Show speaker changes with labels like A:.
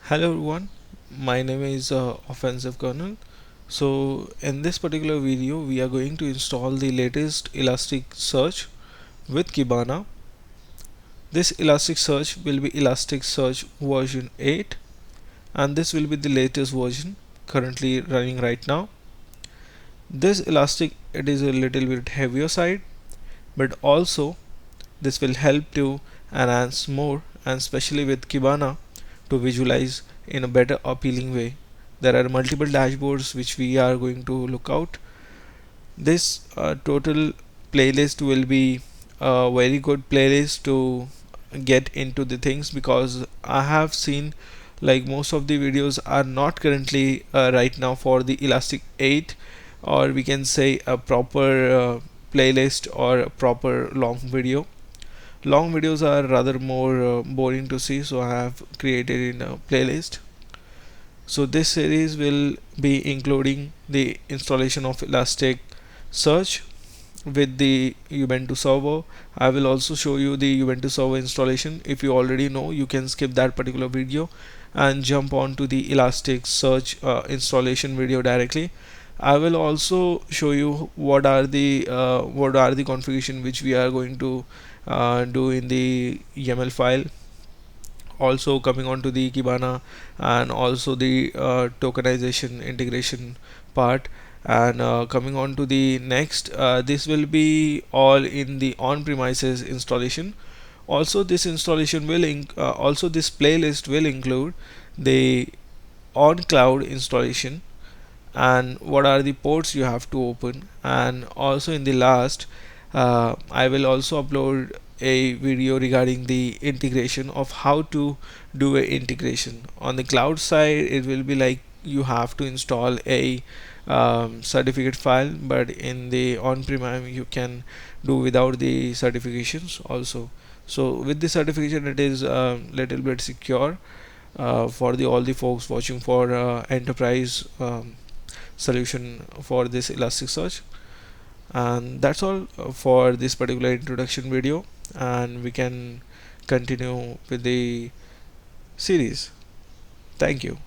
A: Hello everyone, my name is Offensive Kernel. So in this particular video we are going to install the latest Elasticsearch with Kibana. This Elasticsearch will be Elasticsearch version 8 and this will be the latest version currently running right now. This Elastic it is a little bit heavier side, but also this will help to enhance more, and especially with Kibana to visualize in a better appealing way. There are multiple dashboards which we are going to look out. This total playlist will be a very good playlist to get into the things, because I have seen like most of the videos are not currently right now for the Elastic 8, or we can say a proper playlist or a proper long video. Long videos are rather more boring to see, so I have created in a playlist. So this series will be including the installation of Elasticsearch with the Ubuntu server. I will also show you the Ubuntu server installation. If you already know, you can skip that particular video and jump on to the Elasticsearch installation video directly. I will also show you what are the configuration which we are going to do in the YAML file. Also coming on to the Kibana and also the tokenization integration part, and coming on to the next, this will be all in the on-premises installation. Also this installation will also this playlist will include the on cloud installation and what are the ports you have to open. And also in the last, I will also upload a video regarding the integration of how to do a integration. On the cloud side it will be like you have to install a certificate file, but in the on-prem you can do without the certifications also. So with the certification it is little bit secure for the all the folks watching for enterprise solution for this Elasticsearch. And that's all for this particular introduction video, and we can continue with the series. Thank you.